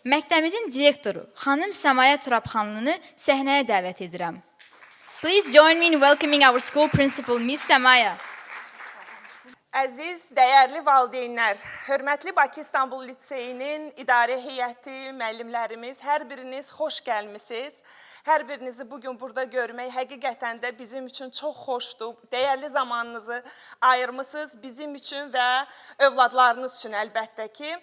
məktəbimizin direktoru xanım Səmaya Turabxanlını səhnəyə dəvət edirəm. Please join me in welcoming our school principal, Miss Səmaya. Əziz, dəyərli valideynlər, hörmətli Bakı İstanbul Liseyinin idarə heyəti, müəllimlərimiz, hər biriniz xoş gəlmisiniz. Hər birinizi bugün burada görmək həqiqətən də bizim üçün çox xoşdur. Dəyərli zamanınızı ayırmışsınız bizim üçün və övladlarınız üçün əlbəttə ki.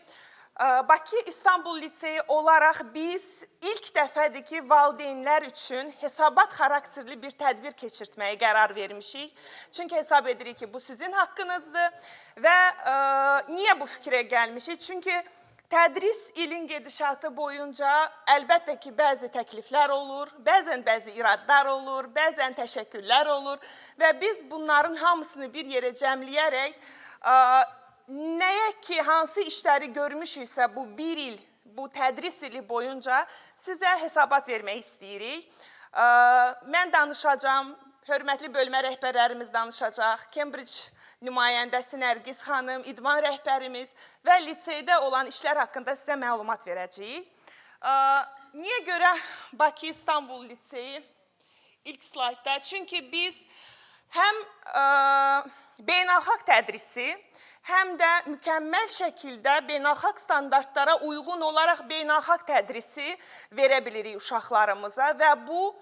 Bakı İstanbul Liseyi olaraq biz ilk dəfədir ki, valideynlər üçün hesabat xarakterli bir tədbir keçirtməyə qərar vermişik. Çünki hesab edirik ki, bu sizin haqqınızdır və niyə bu fikrə gəlmişik? Çünki tədris ilin gedişatı boyunca əlbəttə ki, bəzi təkliflər olur, bəzən bəzi iradlar olur, bəzən təşəkkürlər olur və biz bunların hamısını bir yerə cəmləyərək nəyə ki, hansı işləri görmüşüksə bu bir il, bu tədris ili boyunca sizə hesabat vermək istəyirik. Mən danışacağım, hörmətli bölmə rəhbərlərimiz danışacaq, Cambridge nümayəndəsi Nərgiz xanım, idman rəhbərimiz və liseydə olan işlər haqqında sizə məlumat verəcəyik. Niyə görə Bakı İstanbul Liseyi ilk slaydda? Çünki biz həm beynəlxalq tədrisi, həm də mükəmməl şəkildə beynəlxalq standartlara uyğun olaraq beynəlxalq tədrisi verə bilirik uşaqlarımıza və bu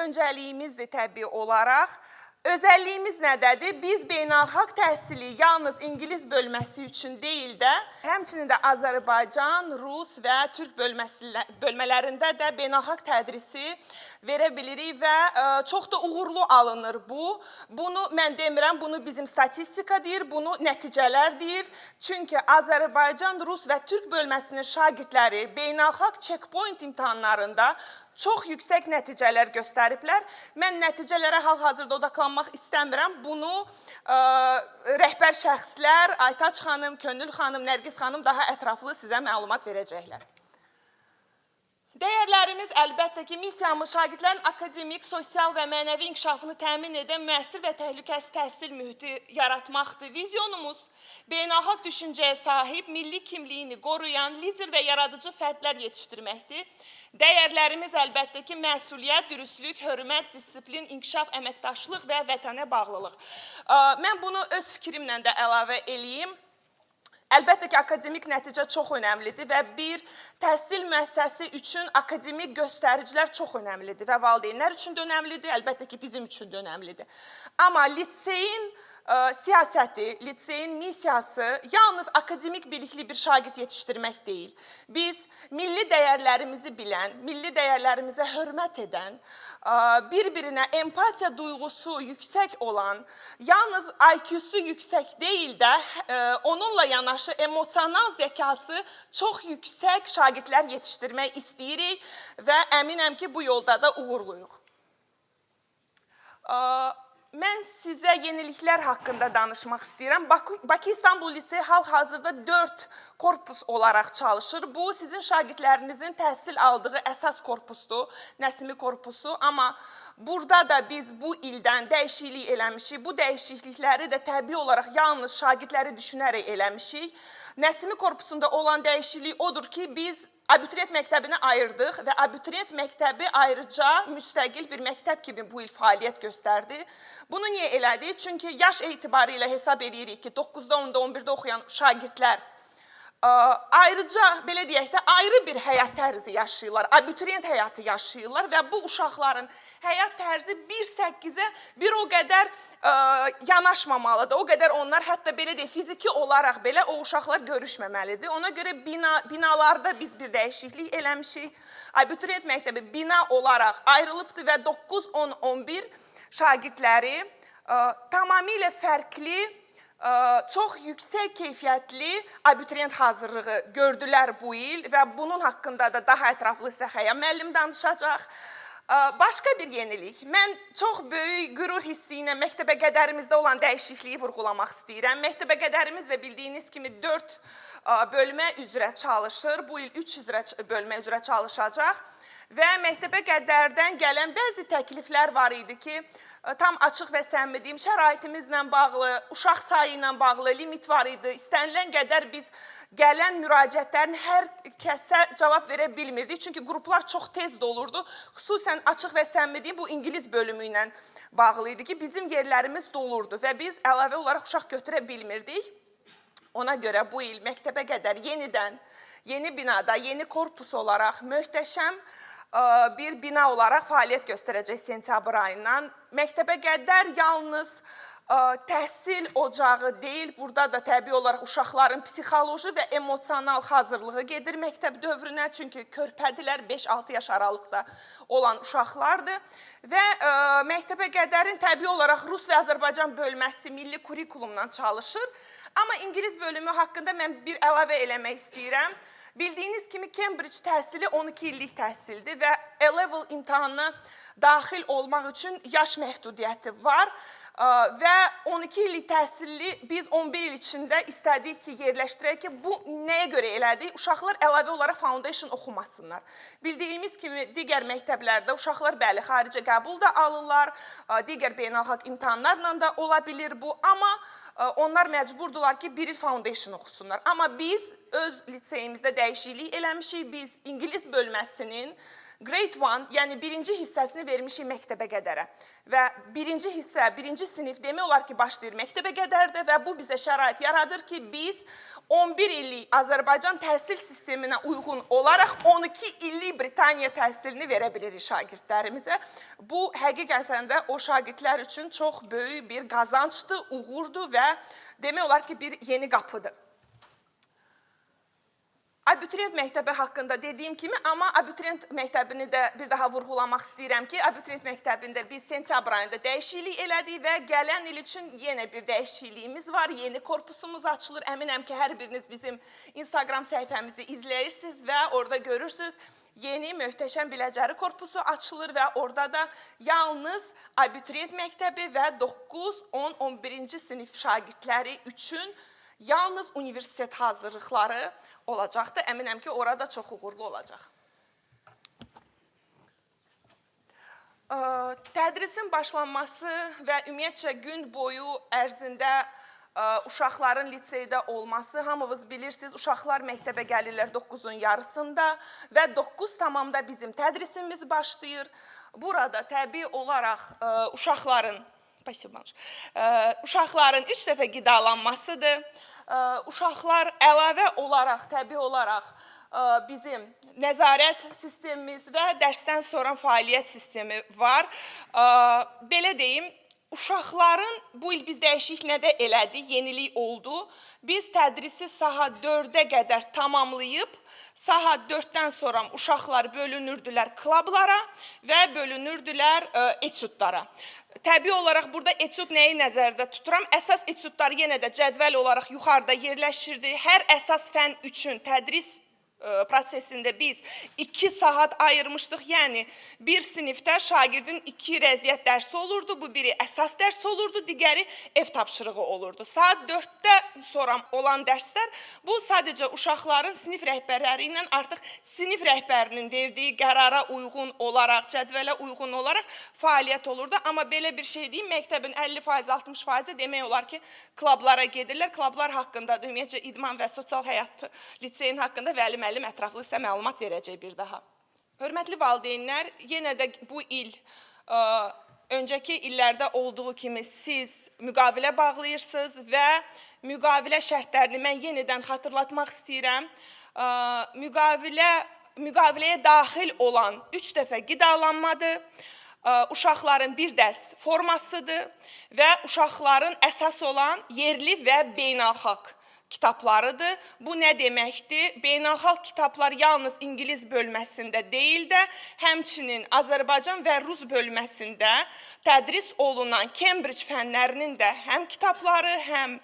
öncəliyimizdir təbii olaraq. Özəlliyimiz nədədir? Biz beynəlxalq təhsili yalnız İngilis bölməsi üçün deyil də, həmçinin də Azərbaycan, Rus və Türk bölmələrində də beynəlxalq tədrisi verə bilirik və çox da uğurlu alınır bu. Bunu mən demirəm, bunu bizim statistika deyir, bunu nəticələr deyir. Çünki Azərbaycan, Rus və Türk bölməsinin şagirdləri beynəlxalq checkpoint imtahanlarında çox yüksək nəticələr göstəriblər. Mən nəticələrə hal-hazırda odaqlanmaq istəmirəm. Bunu rəhbər şəxslər, Aytaç xanım, Könül xanım, Nərgiz xanım daha ətraflı sizə məlumat verəcəklər. Dəyərlərimiz əlbəttə ki, missiyamız şagirdlərin akademik, sosial və mənəvi inkişafını təmin edən müəssir və təhlükəsiz təhsil mühiti yaratmaqdır. Vizyonumuz beynəlxalq düşüncəyə sahib, milli kimliyini qoruyan, lider və yaradıcı fərdlər yetişdirməkdir. Dəyərlərimiz əlbəttə ki, məsuliyyət, dürüstlük, hörmət, disiplin, inkişaf, əməkdaşlıq və vətənə bağlılıq. Mən bunu öz fikrimlə də əlavə eləyim. Əlbəttə ki, akademik nəticə çox önəmlidir və bir təhsil müəssisəsi üçün akademik göstəricilər çox önəmlidir və valideynlər üçün də önəmlidir, əlbəttə ki, bizim üçün də önəmlidir. Amma liseyin siyasəti, liseyin missiyası yalnız akademik bilikli bir şagird yetişdirmək deyil. Biz milli dəyərlərimizi bilən, milli dəyərlərimizə hörmət edən, bir-birinə empatiya duyğusu yüksək olan, yalnız IQ-su yüksək deyil də, onunla yanaşı emosional zəkası çox yüksək şagirdlər yetişdirmək istəyirik və əminəm ki, bu yolda da uğurluyuq. Mən sizə yeniliklər haqqında danışmaq istəyirəm. Bakı İstanbul Liseyi hal-hazırda 4 korpus olaraq çalışır. Bu, sizin şagirdlərinizin təhsil aldığı əsas korpusdur, Nəsimi korpusu. Amma burada da biz bu ildən dəyişiklik eləmişik. Bu dəyişiklikləri də təbii olaraq yalnız şagirdləri düşünərək eləmişik. Nəsimi korpusunda olan dəyişiklik odur ki, biz abituriyent məktəbini ayırdıq və abituriyent məktəbi ayrıca müstəqil bir məktəb kimi bu il fəaliyyət göstərdi. Bunu niyə elədik? Çünki yaş etibarı ilə hesab edirik ki, 9-da, 10-da, 11-də oxuyan şagirdlər ayrıca, belə deyək də, ayrı bir həyat tərzi yaşayırlar, abituriyent həyatı yaşayırlar və bu uşaqların həyat tərzi 1-8-ə bir o qədər yanaşmamalıdır. O qədər onlar hətta belə deyək, fiziki olaraq belə o uşaqlar görüşməməlidir. Ona görə binalarda biz bir dəyişiklik eləmişik. Abituriyent məktəbi bina olaraq ayrılıbdır və 9, 10, 11 şagirdləri tamamilə fərqli, çox yüksək keyfiyyətli abituriyent hazırlığı gördülər bu il və bunun haqqında da daha ətraflı sizə Xəyam müəllim danışacaq. Başqa bir yenilik. Mən çox böyük qürur hissi ilə məktəbə qədərimizdə olan dəyişikliyi vurğulamaq istəyirəm. Məktəbə qədərimiz də bildiyiniz kimi 4 bölmə üzrə çalışır. Bu il 3 bölmə üzrə çalışacaq. Və məktəbə qədərdən gələn bəzi təkliflər var idi ki, tam açıq və səmimi deyim, şəraitimizlə bağlı, uşaq sayı ilə bağlı limit var idi. İstənilən qədər biz gələn müraciətlərin hər kəsə cavab verə bilmirdik. Çünki qruplar çox tez dolurdu. Xüsusən açıq və səmimi deyim, bu İngilis bölümü ilə bağlı idi ki, bizim yerlərimiz dolurdu və biz əlavə olaraq uşaq götürə bilmirdik. Ona görə bu il məktəbə qədər yenidən, yeni binada, yeni korpus olaraq möhtəşəm bir bina olaraq fəaliyyət göstərəcək sentyabr ayından. Məktəbə qədər yalnız təhsil ocağı deyil, burada da təbii olaraq uşaqların psixoloji və emosional hazırlığı gedir məktəb dövrünə, çünki körpədilər 5-6 yaş aralıqda olan uşaqlardır və məktəbə qədərin təbii olaraq Rus və Azərbaycan bölməsi milli kurikulumla çalışır. Amma İngilis bölümü haqqında mən bir əlavə eləmək istəyirəm. Bildiyiniz kimi Cambridge təhsili 12 illik təhsildir və A-level imtahanına daxil olmaq üçün yaş məhdudiyyəti var və 12 illik təhsilli biz 11 il içində istədik ki, yerləşdirək ki, bu nəyə görə elədik? Uşaqlar əlavə olaraq foundation oxumasınlar. Bildiyimiz kimi digər məktəblərdə uşaqlar bəli, xaricə qəbul da alırlar, digər beynəlxalq imtahanlarla da ola bilir bu, amma onlar məcburdular ki, bir il foundation oxusunlar. Amma biz öz liseyimizdə dəyişiklik eləmişik, biz İngilis bölməsinin Grade 1, yəni birinci hissəsini vermişik məktəbə qədərə və birinci hissə, birinci sinif demək olar ki, başlayır məktəbə qədərdə və bu bizə şərait yaradır ki, biz 11 illik Azərbaycan təhsil sisteminə uyğun olaraq 12 illik Britaniya təhsilini verə bilirik şagirdlərimizə. Bu, həqiqətən də o şagirdlər üçün çox böyük bir qazancdır, uğurdur və demək olar ki, bir yeni qapıdır. Abituriyent məktəbi haqqında dediyim kimi, amma abituriyent məktəbini də bir daha vurğulamaq istəyirəm ki, abituriyent məktəbində biz sentyabr ayında dəyişiklik elədik və gələn il üçün yenə bir dəyişikliyimiz var, yeni korpusumuz açılır. Əminəm ki, hər biriniz bizim Instagram səhifəmizi izləyirsiniz və orada görürsünüz, yeni möhtəşəm Biləcəri korpusu açılır və orada da yalnız abituriyent məktəbi və 9, 10, 11-ci sinif şagirdləri üçün yalnız universitet hazırlıqları olacaqdır. Əminəm ki, orada çox uğurlu olacaq. Tədrisin başlanması və ümumiyyətcə gün boyu ərzində uşaqların liseydə olması, hamınız bilirsiniz, uşaqlar məktəbə gəlirlər 9-un yarısında və 9 tamamda bizim tədrisimiz başlayır. Burada təbii olaraq uşaqların 3 dəfə qidalanmasıdır. Uşaqlar əlavə olaraq, təbii olaraq bizim nəzarət sistemimiz və dərsdən sonra fəaliyyət sistemi var. Belə deyim, uşaqların bu il biz dəyişiklik nədə elədik, yenilik oldu. Biz tədrisi saat 4-ə qədər tamamlayıb, saat 4-dən sonra uşaqlar bölünürdülər klublara və bölünürdülər etüdlara. Təbii olaraq burada etüd nəyi nəzərdə tuturam? Əsas etüdlar yenə də cədvəl olaraq yuxarıda yerləşirdi. Hər əsas fən üçün tədris prosesində biz 2 saat ayırmışdıq. Yəni, bir sinifdə şagirdin 2 rəziyyət dərsi olurdu. Bu biri əsas dərs olurdu, digəri ev tapşırığı olurdu. Saat 4-də sonra olan dərslər, bu sadəcə uşaqların sinif rəhbərləri ilə artıq sinif rəhbərinin verdiyi qərara uyğun olaraq, cədvələ uyğun olaraq fəaliyyət olurdu. Amma belə bir şey deyim, məktəbin 50%, 60% demək olar ki, klublara gedirlər. Klublar haqqında, ümumiyyətcə idman və sosial həyat liseyin haqqında Vəli müəllim ətraflı sizə məlumat verəcək bir daha. Hörmətli valideynlər, yenə də bu il öncəki illərdə olduğu kimi siz müqavilə bağlayırsınız və müqavilə şərtlərini mən yenidən xatırlatmaq istəyirəm. Müqaviləyə daxil olan 3 dəfə qidalanmadır, uşaqların bir dərs formasıdır və uşaqların əsas olan yerli və beynəlxalq kitablarıdır. Bu nə deməkdir? Beynəlxalq kitablar yalnız İngilis bölməsində deyil də, həmçinin Azərbaycan və Rus bölməsində tədris olunan Cambridge fənlərinin də həm kitabları, həm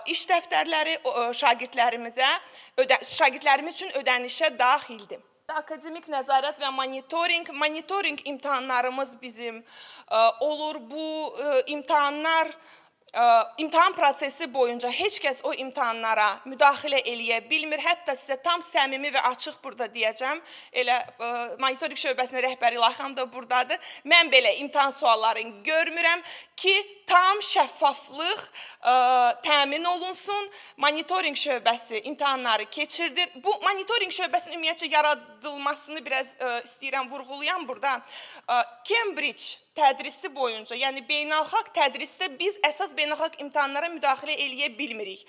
iş dəftərləri şagirdlərimiz üçün ödənişə daxildir. Akademik nəzarət və monitoring imtahanlarımız bizim olur. Bu imtahanlar imtahan prosesi boyunca heç kəs o imtahanlara müdaxilə eləyə bilmir. Hətta sizə tam səmimi və açıq burada deyəcəm. Elə monitoring şöbəsinin rəhbəri İlay da buradadır. Mən belə imtahan suallarını görmürəm ki, tam şəffaflıq təmin olunsun. Monitoring şöbəsi imtahanları keçirdir. Bu monitoring şöbəsinin ümumiyyətcə yaradılmasını biraz istəyirəm vurğulayam burada. Cambridge tədrisi boyunca, yəni beynəlxalq tədrisdə biz əsas beynəlxalq imtahanlara müdaxilə eləyə bilmirik.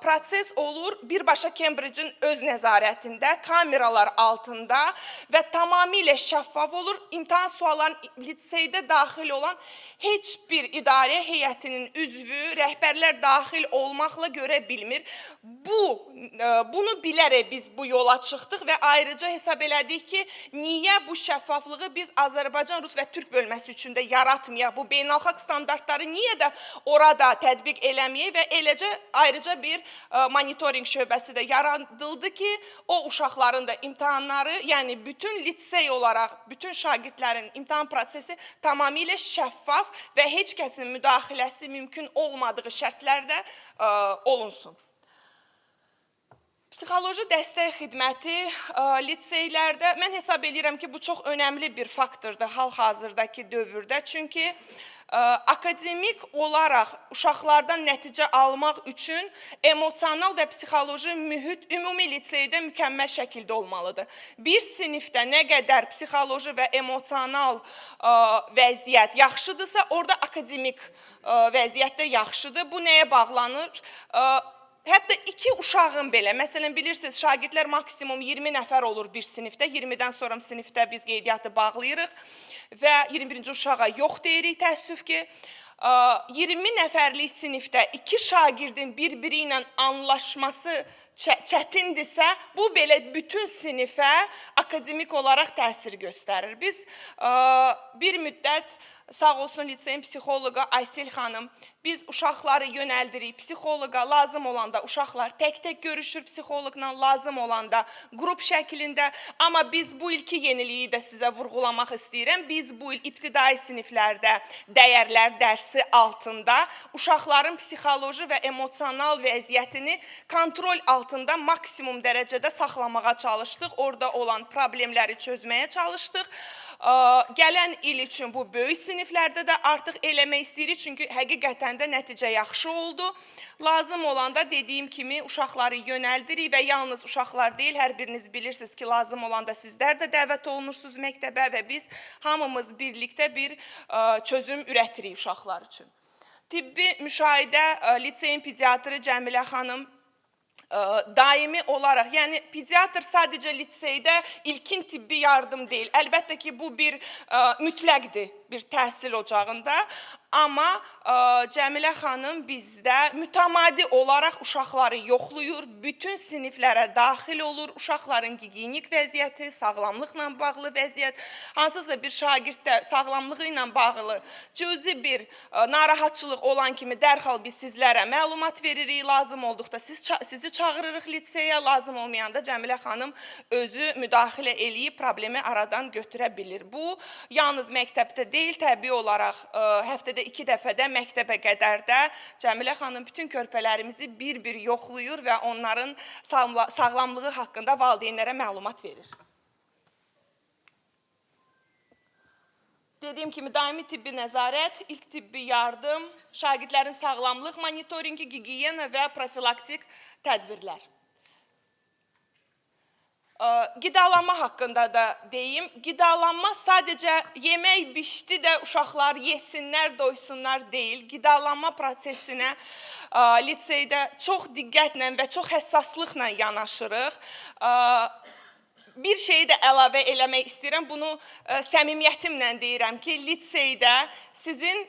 Proses olur birbaşa Cambridge'in öz nəzarətində, kameralar altında və tamamilə şəffaf olur. İmtahan suallarının liseydə daxil olan heç bir idarə heyətinin üzvü, rəhbərlər daxil olmaqla görə bilmir. Bunu bilərək biz bu yola çıxdıq və ayrıca hesab elədik ki, niyə bu şəffaflığı biz Azərbaycan, Rus və Türk bölməsi üçün də yaratmayaq? Bu beynəlxalq standartları niyə də orada tətbiq eləməyək və eləcə ayrıca bir monitoring şöbəsi də yaradıldı ki, o uşaqların da imtahanları, yəni bütün lisey olaraq, bütün şagirdlərin imtahan prosesi tamamilə şəffaf və heç kəsin müdaxiləsi mümkün olmadığı şərtlərdə olunsun. Psixoloji dəstək xidməti liseylərdə, mən hesab edirəm ki, bu çox önəmli bir faktordur hal-hazırdakı dövrdə. Çünki akademik olaraq uşaqlardan nəticə almaq üçün emosional və psixoloji mühit ümumi liseydə mükəmməl şəkildə olmalıdır. Bir sinifdə nə qədər psixoloji və emosional vəziyyət yaxşıdırsa, orada akademik vəziyyət də yaxşıdır. Bu nəyə bağlanır? Hətta iki uşağın belə, məsələn, bilirsiniz, şagirdlər maksimum 20 nəfər olur bir sinifdə, 20-dən sonra sinifdə biz qeydiyyatı bağlayırıq və 21-ci uşağa yox deyirik, təəssüf ki, 20 nəfərlik sinifdə iki şagirdin bir-biri ilə anlaşması çətindirsə, bu belə bütün sinifə akademik olaraq təsir göstərir. Biz bir müddət, sağ olsun liseyin psixoloqa Aysel xanım, biz uşaqları yönəldirik, psixoloqa lazım olanda uşaqlar tək-tək görüşür psixoloqla, lazım olanda qrup şəklində. Amma biz bu ilki yeniliyi də sizə vurğulamaq istəyirəm. Biz bu il ibtidai siniflərdə dəyərlər dərsi altında uşaqların psixoloji və emosional vəziyyətini kontrol altında maksimum dərəcədə saxlamağa çalışdıq. Orada olan problemləri çözməyə çalışdıq. Gələn il üçün bu böyük siniflərdə də artıq eləmək istəyirik, çünki həqiqətən də nəticə yaxşı oldu. Lazım olanda dediyim kimi uşaqları yönəldirik və yalnız uşaqlar deyil, hər biriniz bilirsiniz ki, lazım olanda sizlər də dəvət olunursunuz məktəbə və biz hamımız birlikdə bir çözüm ürətirik uşaqlar üçün. Tibbi müşahidə liseyin pediatrı Cəmilə xanım daimi olaraq, yəni pediatr sadəcə liseydə ilkin tibbi yardım deyil. Əlbəttə ki, bu bir mütləqdir bir təhsil ocağında, amma Cəmilə xanım bizdə mütəmadi olaraq uşaqları yoxlayır, bütün siniflərə daxil olur, uşaqların gigiyenik vəziyyəti, sağlamlıqla bağlı vəziyyət, hansısa bir şagirddə sağlamlığı ilə bağlı cüzi bir narahatçılıq olan kimi dərhal biz sizlərə məlumat veririk, lazım olduqda sizi çağırırıq liseyə, lazım olmayanda Cəmilə xanım özü müdaxilə eləyib problemi aradan götürə bilir. Bu, yalnız məktəbdə deyil, təbii olaraq həftədə 2 dəfədə məktəbə qədər də Cəmilə xanım bütün körpələrimizi bir-bir yoxlayır və onların sağlamlığı haqqında valideynlərə məlumat verir. Dediyim kimi, daimi tibbi nəzarət, ilk tibbi yardım, şagirdlərin sağlamlıq monitoringi, gigiyena və profilaktik tədbirlər. Qidalanma haqqında da deyim. Qidalanma sadəcə yemək bişdi də uşaqlar yesinlər, doysunlar deyil. Qidalanma prosesinə liseydə çox diqqətlə və çox həssaslıqla yanaşırıq. Bir şeyi də əlavə eləmək istəyirəm. Bunu səmimiyyətimlə deyirəm ki, liseydə sizin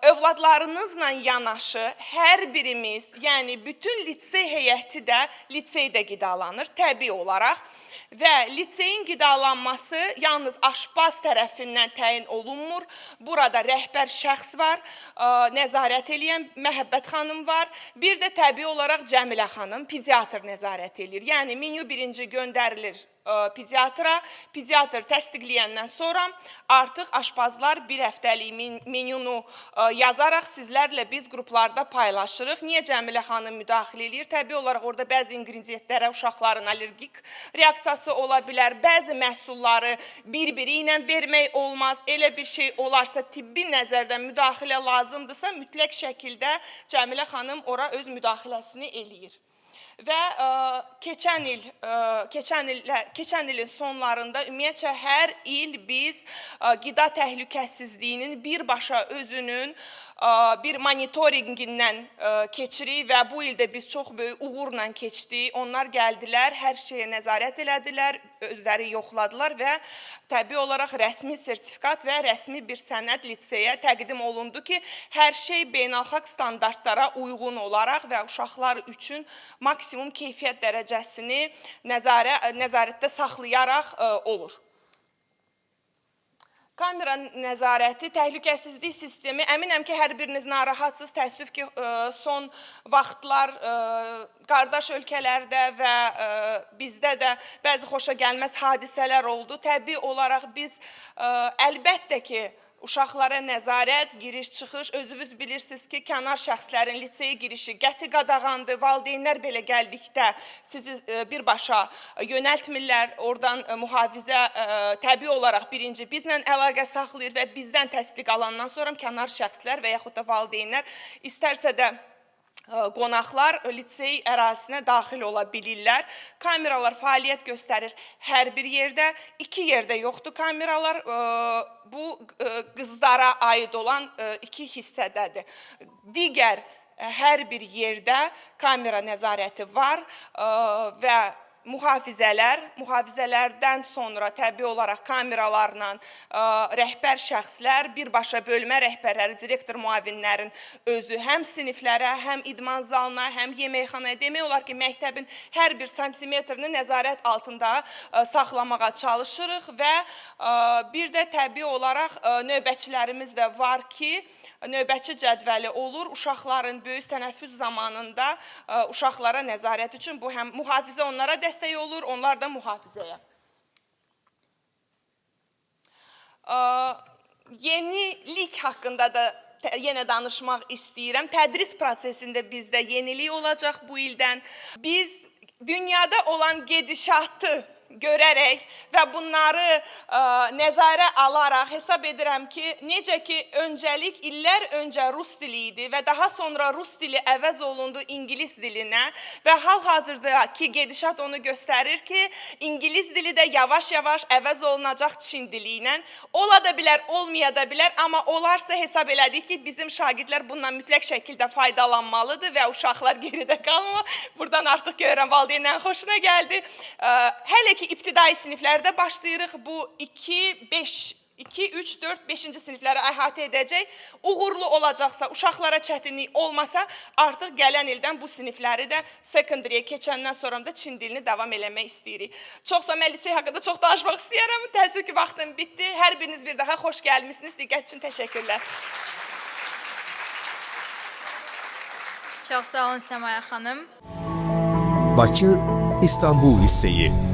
övladlarınızla yanaşı hər birimiz, yəni bütün lisey heyəti də liseydə qidalanır, təbii olaraq. Və liseyin qidalanması yalnız aşpaz tərəfindən təyin olunmur. Burada rəhbər şəxs var, nəzarət edən Məhəbbət xanım var. Bir də təbii olaraq Cəmilə xanım, pediatr nəzarət edir. Yəni menyu birinci göndərilir pediatra, pediatr təsdiqləyəndən sonra artıq aşpazlar bir həftəlik menyunu yazaraq sizlərlə biz qruplarda paylaşırıq. Niyə Cəmilə xanım müdaxilə edir? Təbii olaraq orada bəzi ingrediyentlərə uşaqların allergik reaksiyası ola bilər, bəzi məhsulları bir-biri ilə vermək olmaz. Elə bir şey olarsa, tibbi nəzərdən müdaxilə lazımdırsa, mütləq şəkildə Cəmilə xanım ora öz müdaxiləsini eləyir. Və keçən ilin sonlarında ümumiyyətcə hər il biz qida təhlükəsizliyinin birbaşa özünün bir monitoringindən keçirik və bu ildə biz çox böyük uğurla keçdik. Onlar gəldilər, hər şeyə nəzarət elədilər, özləri yoxladılar və təbii olaraq rəsmi sertifikat və rəsmi bir sənəd liseyə təqdim olundu ki, hər şey beynəlxalq standartlara uyğun olaraq və uşaqlar üçün maksimum keyfiyyət dərəcəsini nəzarətdə saxlayaraq olur. Kamera nəzarəti, təhlükəsizlik sistemi, əminəm ki, hər biriniz narahatsız, təəssüf ki, son vaxtlar qardaş ölkələrdə və bizdə də bəzi xoşa gəlməz hadisələr oldu. Təbii olaraq biz əlbəttə ki, uşaqlara nəzarət, giriş-çıxış, özünüz bilirsiniz ki, kənar şəxslərin liseyə girişi qəti qadağandır. Valideynlər belə gəldikdə sizi birbaşa yönəltmirlər, oradan mühafizə təbii olaraq birinci bizlə əlaqə saxlayır və bizdən təsdiq alandan sonra kənar şəxslər və yaxud da valideynlər istərsə də qonaqlar lisey ərazisinə daxil ola bilirlər. Kameralar fəaliyyət göstərir hər bir yerdə. 2 yerdə yoxdur kameralar. Bu qızlara aid olan 2 hissədədir. Digər hər bir yerdə kamera nəzarəti var və mühafizələrdən sonra təbii olaraq kameralarla rəhbər şəxslər, birbaşa bölmə rəhbərləri, direktor müavinlərin özü həm siniflərə, həm idman zalına, həm yeməkxanaya, demək olar ki, məktəbin hər bir santimetrini nəzarət altında saxlamağa çalışırıq və bir də təbii olaraq növbətçilərimiz də var ki, növbətçi cədvəli olur. Uşaqların böyük tənəffüs zamanında uşaqlara nəzarət üçün bu həm mühafizə onlara dəstək olur, onlar da mühafizəyə. Yenilik haqqında da yenə danışmaq istəyirəm. Tədris prosesində bizdə yenilik olacaq bu ildən. Biz dünyada olan gedişatı görərək və bunları nəzərə alaraq hesab edirəm ki, necə ki, öncəlik illər öncə rus dili idi və daha sonra rus dili əvəz olundu ingilis dilinə və hal-hazırdakı gedişat onu göstərir ki, ingilis dili də yavaş-yavaş əvəz olunacaq Çin dili ilə. Ola da bilər, olmaya da bilər, amma olarsa hesab elədik ki, bizim şagirdlər bundan mütləq şəkildə faydalanmalıdır və uşaqlar geridə qalmır. Buradan artıq görürəm, valideynlərin xoşuna gəldi. Hələ ki, ibtidai siniflərdə başlayırıq. Bu 2, 3, 4, 5-ci sinifləri əhatə edəcək. Uğurlu olacaqsa, uşaqlara çətinlik olmasa, artıq gələn ildən bu sinifləri də secondary-yə keçəndən sonra da Çin dilini davam eləmək istəyirik. Çoxsa mən lisey haqqında çox danışmaq istəyərəm. Təəssüf ki, vaxtım bitdi. Hər biriniz bir daha xoş gəlmişsiniz. Diqqət üçün təşəkkürlər. Çox sağ olun Səmaya xanım. Bakı İstanbul Liseyi